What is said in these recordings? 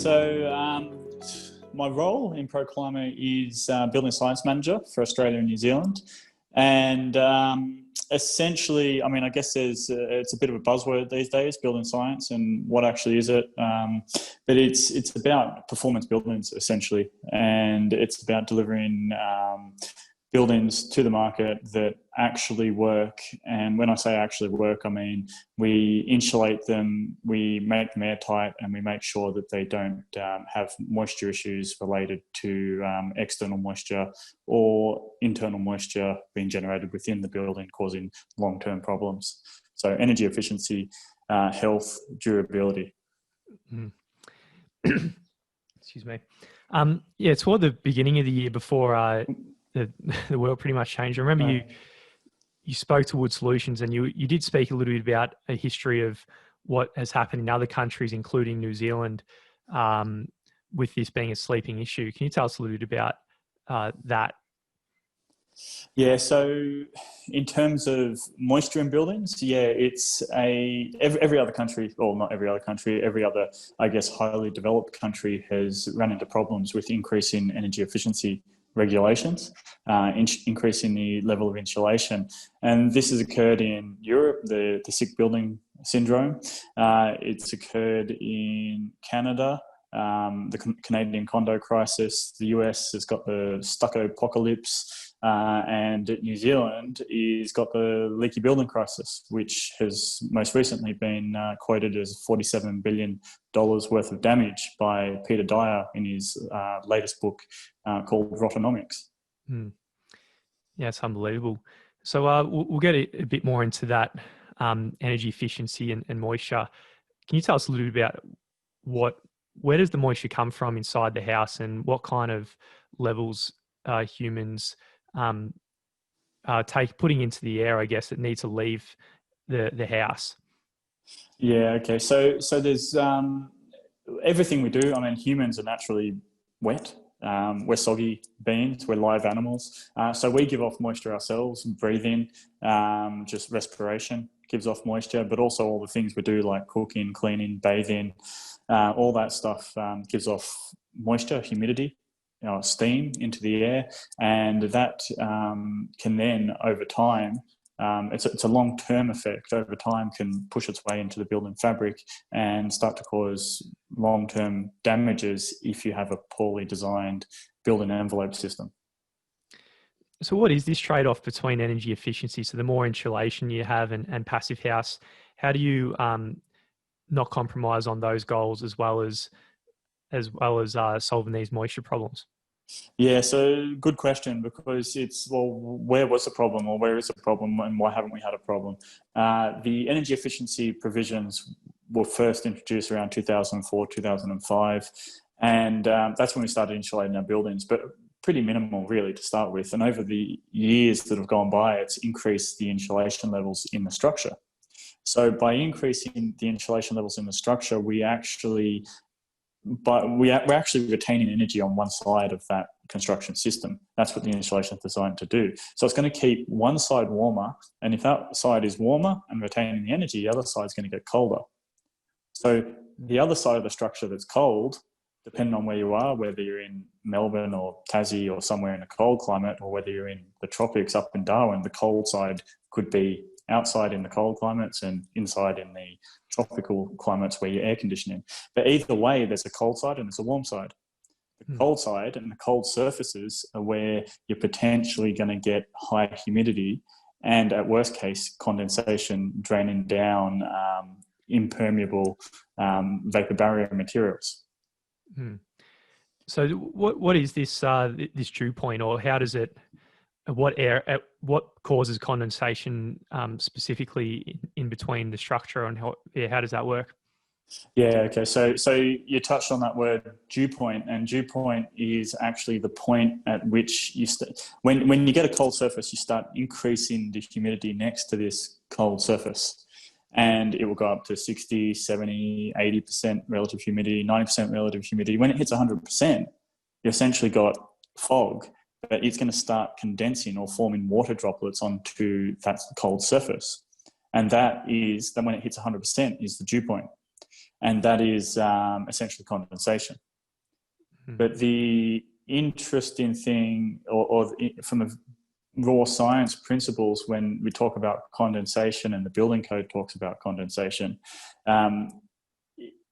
My role in Proclima is Building Science Manager for Australia and New Zealand. And essentially, I mean, I guess it's a bit of a buzzword these days, building science, and what actually is it? But it's about performance buildings, essentially. And it's about delivering buildings to the market that actually work. And when I say actually work, I mean we insulate them, we make them airtight, and we make sure that they don't have moisture issues related to external moisture or internal moisture being generated within the building, causing long-term problems. So energy efficiency, health, durability. Mm. Excuse me. Toward the beginning of the year, before the world pretty much changed, I remember you spoke to Wood Solutions, and you did speak a little bit about a history of what has happened in other countries, including New Zealand, with this being a sleeping issue. Can you tell us a little bit about that? Yeah, so in terms of moisture in buildings, it's every other country, or not every other country, every other, I guess, highly developed country has run into problems with increasing energy efficiency regulations, increasing the level of insulation. And this has occurred in Europe, the sick building syndrome. It's occurred in Canada, the Canadian condo crisis. The US has got the stucco apocalypse. And New Zealand has got the leaky building crisis, which has most recently been quoted as $47 billion worth of damage by Peter Dyer in his latest book called Rottonomics. Yeah, it's unbelievable. So we'll get a bit more into that energy efficiency and moisture. Can you tell us a little bit about where does the moisture come from inside the house, and what kind of levels humans putting into the air, I guess, that need to leave the house? Yeah, okay. So there's everything we do. I mean, humans are naturally wet. We're soggy beings, we're live animals. So we give off moisture ourselves, breathe in, just respiration gives off moisture, but also all the things we do like cooking, cleaning, bathing, all that stuff gives off moisture, humidity, steam into the air, and that can then over time, it's a long-term effect, over time can push its way into the building fabric and start to cause long-term damages if you have a poorly designed building envelope system. So what is this trade-off between energy efficiency? So the more insulation you have and passive house, how do you not compromise on those goals as well as solving these moisture problems? Yeah, so good question, because it's, well, where was the problem, or where is the problem, and why haven't we had a problem? The energy efficiency provisions were first introduced around 2004, 2005, and that's when we started insulating our buildings, but pretty minimal really to start with. And over the years that have gone by, it's increased the insulation levels in the structure. So by increasing the insulation levels in the structure, we're actually retaining energy on one side of that construction system. That's what the insulation is designed to do. So it's going to keep one side warmer, and if that side is warmer and retaining the energy, the other side is going to get colder. So the other side of the structure that's cold, depending on where you are, whether you're in Melbourne or Tassie or somewhere in a cold climate, or whether you're in the tropics up in Darwin, the cold side could be outside in the cold climates and inside in the tropical climates where you're air conditioning. But either way, there's a cold side and there's a warm side. The cold side and the cold surfaces are where you're potentially going to get high humidity and, at worst case, condensation draining down impermeable vapor barrier materials. So what is this this dew point, or how does it? What causes condensation specifically in between the structure, and how does that work? Yeah, okay. So you touched on that word dew point, and dew point is actually the point at which you when you get a cold surface, you start increasing the humidity next to this cold surface. And it will go up to 60, 70, 80% relative humidity, 90% relative humidity. When it hits 100%, you essentially got fog, but it's going to start condensing or forming water droplets onto that cold surface. And that is, then when it hits 100%, is the dew point. and that is essentially condensation. Mm. But the interesting thing, or from a raw science principles, when we talk about condensation and the building code talks about condensation,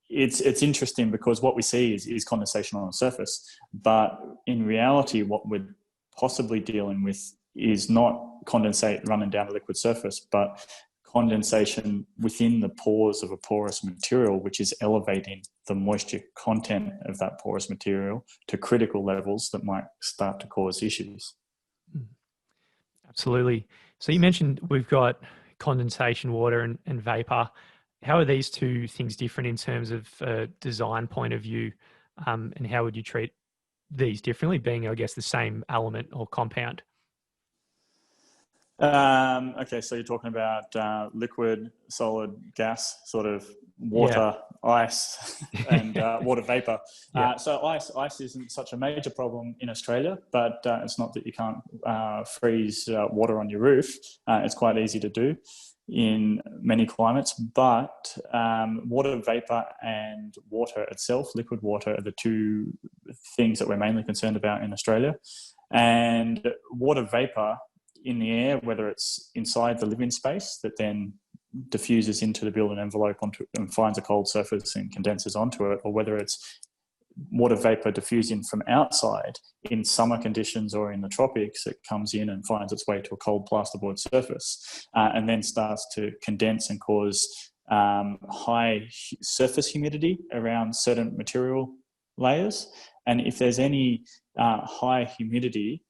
it's interesting because what we see is condensation on the surface, but in reality what we're possibly dealing with is not condensate running down a liquid surface, but condensation within the pores of a porous material, which is elevating the moisture content of that porous material to critical levels that might start to cause issues. Absolutely. So you mentioned we've got condensation water and vapor. How are these two things different in terms of a design point of view? And how would you treat these differently, being, I guess, the same element or compound? Okay, so you're talking about liquid, solid, gas, sort of water, ice, and water vapor. So ice isn't such a major problem in Australia, but it's not that you can't freeze water on your roof. It's quite easy to do in many climates, but water vapor and water itself, liquid water, are the two things that we're mainly concerned about in Australia. And water vapor in the air, whether it's inside the living space that then diffuses into the building envelope and finds a cold surface and condenses onto it, or whether it's water vapor diffusing from outside in summer conditions or in the tropics, it comes in and finds its way to a cold plasterboard surface and then starts to condense and cause high surface humidity around certain material layers. And if there's any high humidity,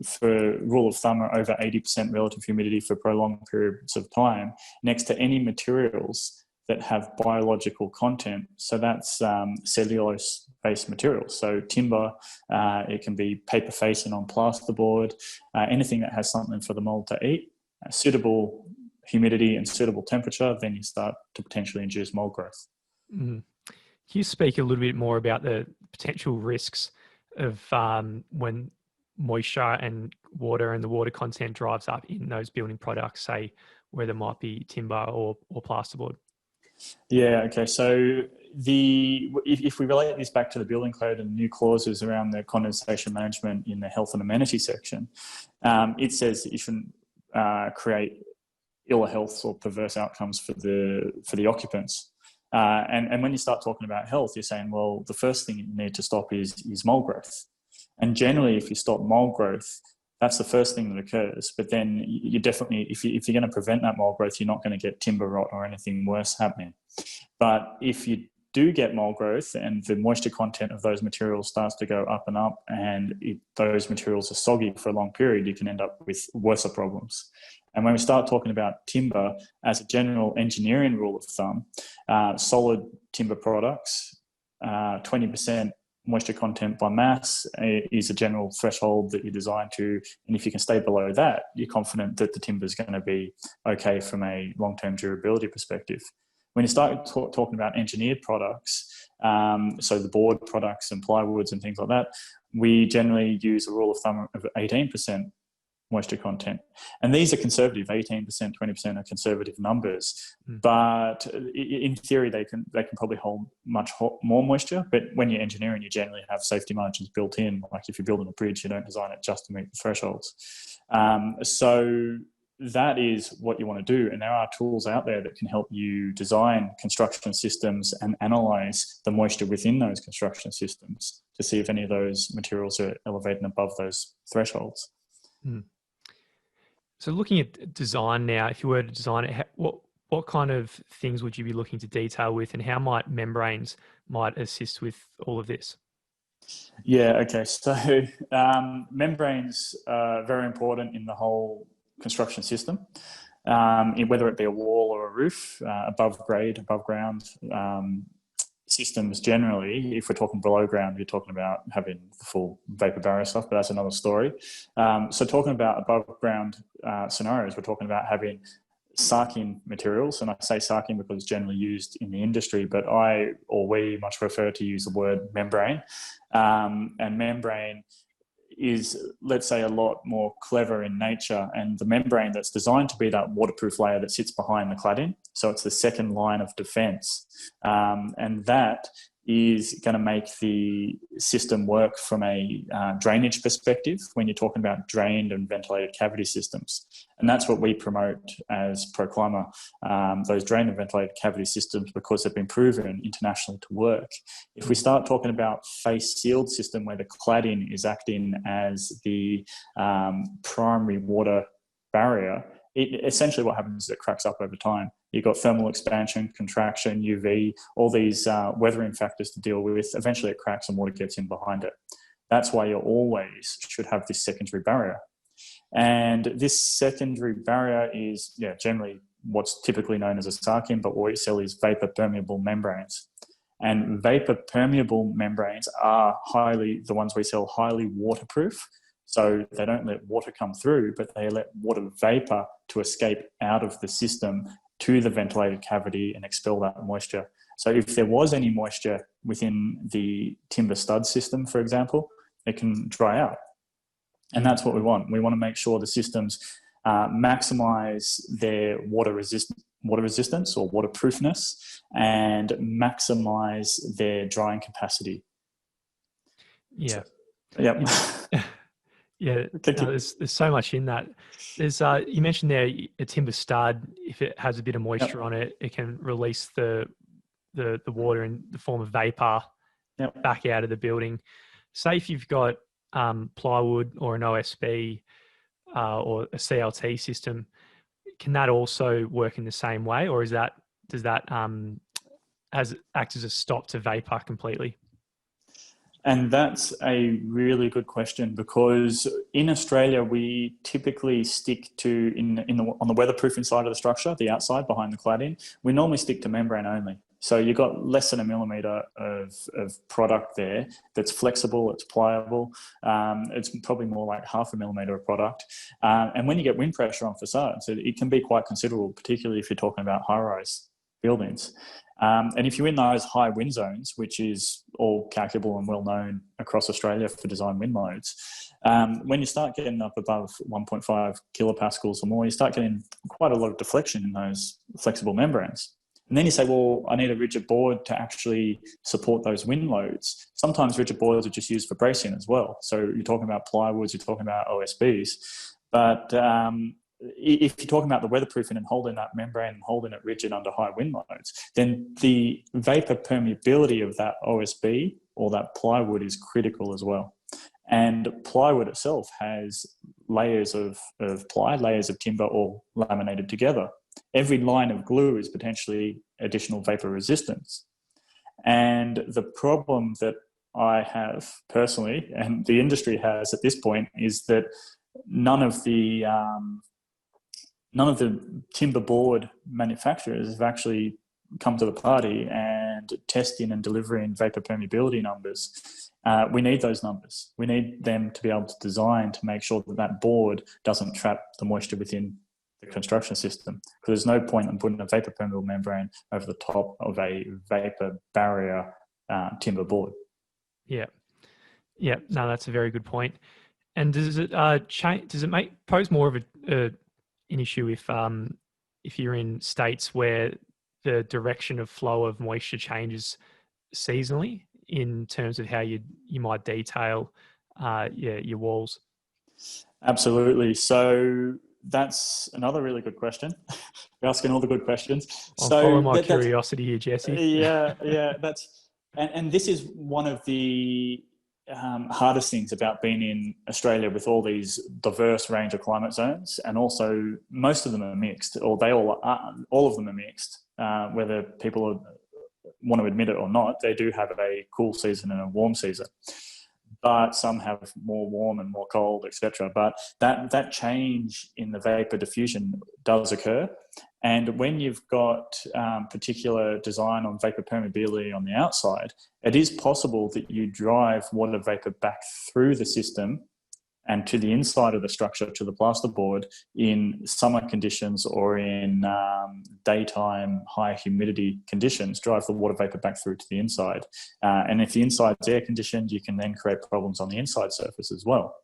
for rule of thumb, are over 80% relative humidity for prolonged periods of time next to any materials that have biological content. So that's cellulose-based materials. So timber, it can be paper facing on plasterboard, anything that has something for the mold to eat, suitable humidity and suitable temperature, then you start to potentially induce mold growth. Mm-hmm. Can you speak a little bit more about the potential risks of when moisture and water and the water content drives up in those building products, say where there might be timber or plasterboard? Yeah, okay. So if we relate this back to the building code and new clauses around the condensation management in the health and amenity section, it says that you shouldn't create ill health or perverse outcomes for the occupants. And when you start talking about health, you're saying, well, the first thing you need to stop is mold growth. And generally, if you stop mold growth, that's the first thing that occurs. But then you definitely, if you're going to prevent that mold growth, you're not going to get timber rot or anything worse happening. But if you do get mold growth and the moisture content of those materials starts to go up and up, and those materials are soggy for a long period, you can end up with worse problems. And when we start talking about timber as a general engineering rule of thumb, solid timber products, 20% moisture content by mass is a general threshold that you design to. And if you can stay below that, you're confident that the timber is going to be okay from a long-term durability perspective. When you start talking about engineered products, so the board products and plywoods and things like that, we generally use a rule of thumb of 18% moisture content. And these are conservative, 18%, 20% are conservative numbers. But in theory, they can probably hold much more moisture. But when you're engineering, you generally have safety margins built in. Like if you're building a bridge, you don't design it just to meet the thresholds. So that is what you want to do. And there are tools out there that can help you design construction systems and analyze the moisture within those construction systems to see if any of those materials are elevating above those thresholds. So looking at design now, if you were to design it, what kind of things would you be looking to detail with, and how might membranes assist with all of this? Yeah, okay. So membranes are very important in the whole construction system, whether it be a wall or a roof, above grade, above ground systems generally. If we're talking below ground, you're talking about having the full vapor barrier stuff, but that's another story. So talking about above ground scenarios, we're talking about having sarking materials, and I say sarking because it's generally used in the industry, but we much prefer to use the word membrane. And membrane is, let's say, a lot more clever in nature, and the membrane that's designed to be that waterproof layer that sits behind the cladding. So it's the second line of defense. And that is going to make the system work from a drainage perspective when you're talking about drained and ventilated cavity systems. And that's what we promote as Proclima, those drained and ventilated cavity systems, because they've been proven internationally to work. If we start talking about face sealed system where the cladding is acting as the primary water barrier, essentially what happens is it cracks up over time. You've got thermal expansion, contraction, UV, all these weathering factors to deal with. Eventually it cracks and water gets in behind it. That's why you always should have this secondary barrier. And this secondary barrier is generally what's typically known as a sarkim, but what we sell is vapor permeable membranes. And vapor permeable membranes are the ones we sell, highly waterproof. So they don't let water come through, but they let water vapor to escape out of the system to the ventilated cavity and expel that moisture. So if there was any moisture within the timber stud system, for example, it can dry out. And that's what we want. We want to make sure the systems maximize their water resistance or waterproofness, and maximize their drying capacity. Yeah. Yep. Yeah, there's so much in that. There's you mentioned there a timber stud. If it has a bit of moisture on it, it can release the water in the form of vapor back out of the building. Say if you've got plywood or an OSB or a CLT system, can that also work in the same way, or does that act as a stop to vapor completely? And that's a really good question, because in Australia, we typically stick to, on the weatherproofing side of the structure, the outside behind the cladding, we normally stick to membrane only. So you've got less than 1 millimetre of product there that's flexible, it's pliable. It's probably more like 0.5 millimetre of product. And when you get wind pressure on facades, it can be quite considerable, particularly if you're talking about high-rise buildings. And if you're in those high wind zones, which is all calculable and well known across Australia for design wind loads, when you start getting up above 1.5 kilopascals or more, you start getting quite a lot of deflection in those flexible membranes. And then you say, well, I need a rigid board to actually support those wind loads. Sometimes rigid boards are just used for bracing as well. So you're talking about plywoods, you're talking about OSBs. But if you're talking about the weatherproofing and holding that membrane and holding it rigid under high wind loads, then the vapor permeability of that OSB or that plywood is critical as well. And plywood itself has layers of ply, layers of timber all laminated together. Every line of glue is potentially additional vapor resistance. And the problem that I have personally, and the industry has at this point, is that none of the timber board manufacturers have actually come to the party and testing and delivering vapor permeability numbers. We need those numbers. We need them to be able to design to make sure that that board doesn't trap the moisture within the construction system. Because there's no point in putting a vapor permeable membrane over the top of a vapor barrier timber board. Yeah. No, that's a very good point. And does it pose more of an issue if you're in states where the direction of flow of moisture changes seasonally in terms of how you might detail your walls? Absolutely. So that's another really good question. You're asking all the good questions. I'll follow my curiosity here, Jesse. Yeah. And this is one of the hardest things about being in Australia with all these diverse range of climate zones, and also most of them are mixed, or all of them are mixed, whether people want to admit it or not. They do have a cool season and a warm season, but some have more warm and more cold, etc. But that change in the vapor diffusion does occur. And when you've got particular design on vapor permeability on the outside, it is possible that you drive water vapor back through the system and to the inside of the structure, to the plasterboard, in summer conditions or in daytime high humidity conditions, drive the water vapor back through to the inside. And if the inside's air conditioned, you can then create problems on the inside surface as well.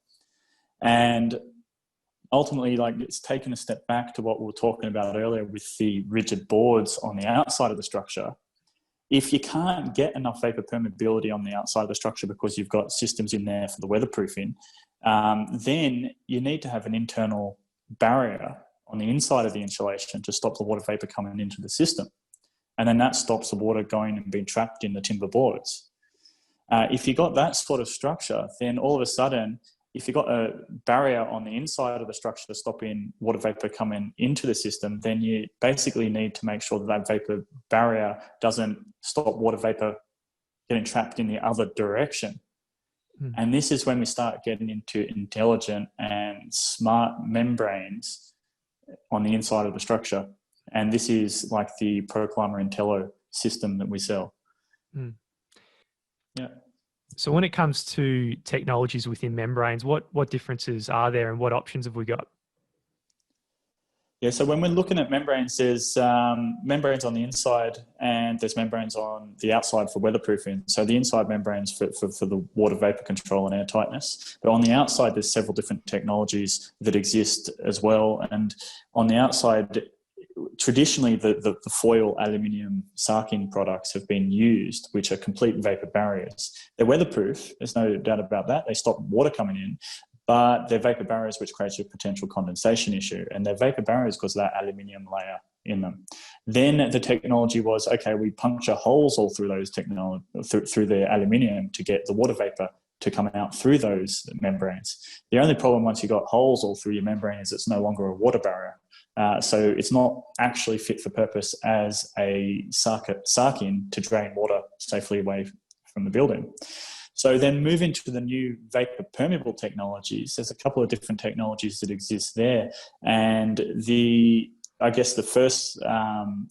And ultimately, like, it's taken a step back to what we were talking about earlier with the rigid boards on the outside of the structure. If you can't get enough vapor permeability on the outside of the structure because you've got systems in there for the weatherproofing, then you need to have an internal barrier on the inside of the insulation to stop the water vapor coming into the system. And then that stops the water going and being trapped in the timber boards. If you got that sort of structure, then all of a sudden, if you've got a barrier on the inside of the structure stopping water vapor coming into the system, then you basically need to make sure that that vapor barrier doesn't stop water vapor getting trapped in the other direction. And this is when we start getting into intelligent and smart membranes on the inside of the structure. And this is like the Proclima Intello system that we sell. Yeah. So when it comes to technologies within membranes, what differences are there and what options have we got? Yeah, so when we're looking at membranes, there's membranes on the inside and there's membranes on the outside for weatherproofing. So the inside membranes for the water vapor control and airtightness. But on the outside, there's several different technologies that exist as well. And on the outside, traditionally, the foil aluminium sarking products have been used, which are complete vapor barriers. They're weatherproof, there's no doubt about that. They stop water coming in, but they're vapor barriers, which creates a potential condensation issue. And they're vapor barriers because of that aluminium layer in them. Then the technology was, okay, we puncture holes all through those through the aluminium to get the water vapor to come out through those membranes. The only problem once you've got holes all through your membrane is it's no longer a water barrier. So it's not actually fit for purpose as a sarking to drain water safely away from the building. So then moving to the new vapor permeable technologies, there's a couple of different technologies that exist there. And I guess the first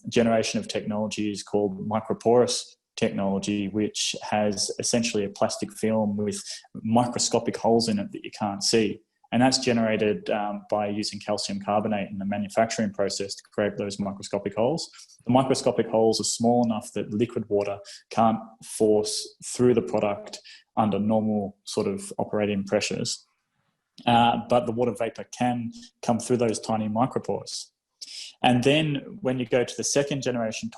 generation of technology is called microporous technology, which has essentially a plastic film with microscopic holes in it that you can't see. And that's generated by using calcium carbonate in the manufacturing process to create those microscopic holes. The microscopic holes are small enough that liquid water can't force through the product under normal sort of operating pressures. But the water vapor can come through those tiny micropores. And then when you go to the second generation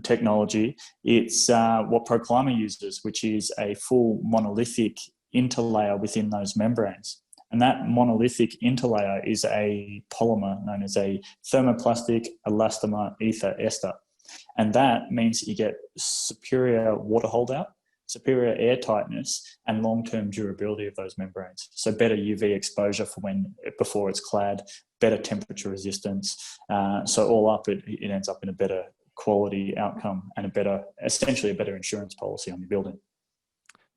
technology, it's what Proclima uses, which is a full monolithic interlayer within those membranes. And that monolithic interlayer is a polymer known as a thermoplastic elastomer ether ester. And that means that you get superior water holdout, superior air tightness, and long-term durability of those membranes. So better UV exposure before it's clad, better temperature resistance. So all up, it ends up in a better quality outcome and essentially a better insurance policy on your building.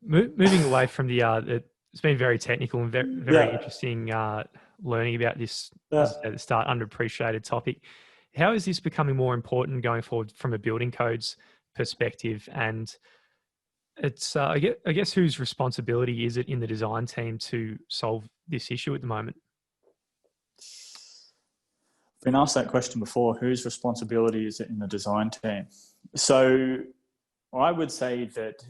Moving away from it's been very technical and very interesting learning about this at the start, underappreciated topic. How is this becoming more important going forward from a building codes perspective? And it's I guess whose responsibility is it in the design team to solve this issue at the moment? I've been asked that question before. Whose responsibility is it in the design team? So I would say that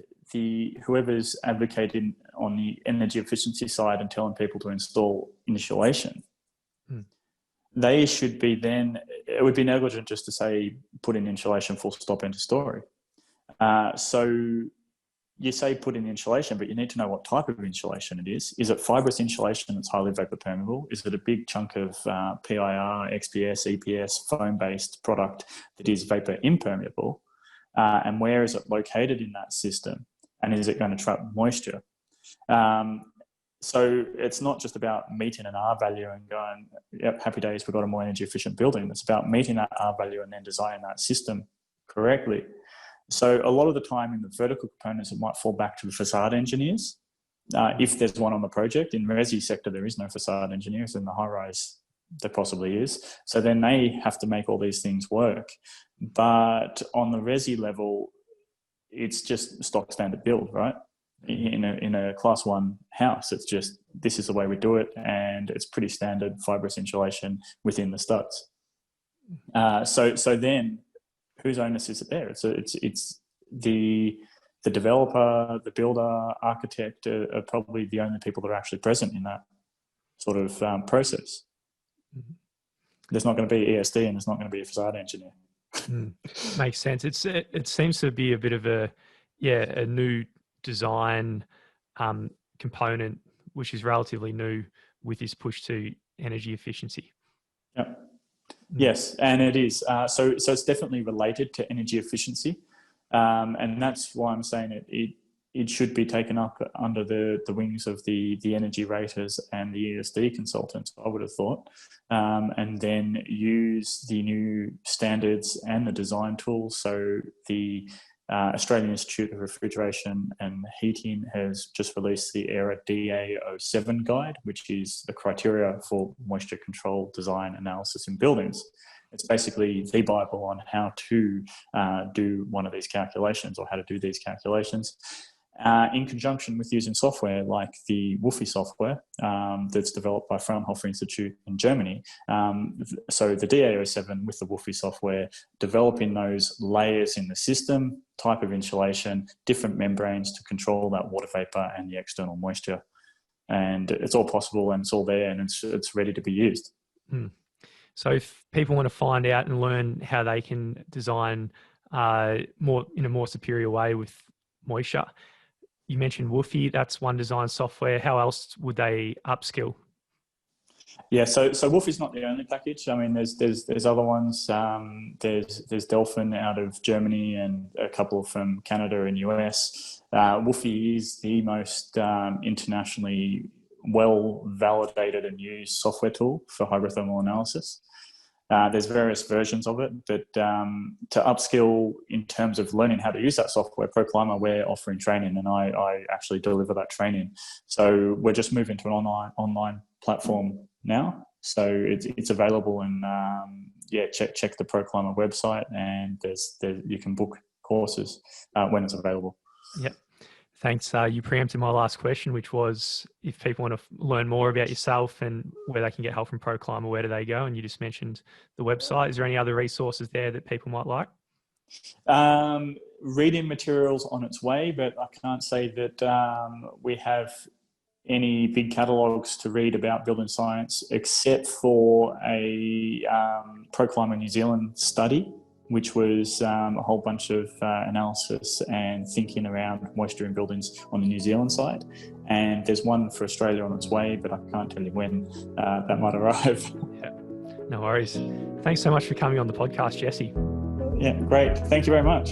whoever's advocating on the energy efficiency side and telling people to install insulation, they should be it would be negligent just to say put in insulation full stop, end of story. So you say put in insulation, but you need to know what type of insulation it is. Is it fibrous insulation that's highly vapor permeable? Is it a big chunk of PIR, XPS, EPS, foam-based product that is vapor impermeable? And where is it located in that system? And is it going to trap moisture? So it's not just about meeting an R value and going, yep, happy days, we've got a more energy efficient building. It's about meeting that R value and then designing that system correctly. So a lot of the time in the vertical components, it might fall back to the facade engineers. If there's one on the project. In the resi sector, there is no facade engineers. In the high rise, there possibly is. So then they have to make all these things work. But on the resi level, it's just stock standard build, right? In a class 1 house, it's just, this is the way we do it, and it's pretty standard fibrous insulation within the studs. So then whose onus is it there? It's the developer, the builder, architect are probably the only people that are actually present in that. sort of process. There's not going to be ESD and there's not going to be a facade engineer. Makes sense. It seems to be a bit of a new design component, which is relatively new with this push to energy efficiency. Yep. Yes, and it is. So it's definitely related to energy efficiency, and that's why I'm saying it should be taken up under the wings of the energy raters and the ESD consultants, I would have thought, and then use the new standards and the design tools. So the Australian Institute of Refrigeration and Heating has just released the ERA DA07 guide, which is the criteria for moisture control design analysis in buildings. It's basically the Bible on how to do one of these calculations or how to do these calculations. In conjunction with using software like the WFI software that's developed by Fraunhofer Institute in Germany. So the DA07 with the WFI software, developing those layers in the system, type of insulation, different membranes to control that water vapor and the external moisture. And it's all possible and it's all there and it's ready to be used. So if people want to find out and learn how they can design more in a more superior way with moisture, you mentioned WFI, that's one design software. How else would they upskill? Yeah, so WFI is not the only package. I mean, there's other ones. There's Delphin out of Germany and a couple from Canada and US. WFI is the most internationally well validated and used software tool for hydrothermal analysis. There's various versions of it, but to upskill in terms of learning how to use that software, Proclima, we're offering training, and I actually deliver that training. So we're just moving to an online platform now. So it's available, and check the Proclima website, and you can book courses when it's available. Yep. Thanks. You preempted my last question, which was if people want to learn more about yourself and where they can get help from Proclima, where do they go? And you just mentioned the website. Is there any other resources there that people might like? Reading materials on its way, but I can't say that we have any big catalogues to read about building science, except for a Proclima New Zealand study, which was a whole bunch of analysis and thinking around moisture in buildings on the New Zealand side. And there's one for Australia on its way, but I can't tell you when that might arrive. Yeah, no worries. Thanks so much for coming on the podcast, Jesse. Yeah, great. Thank you very much.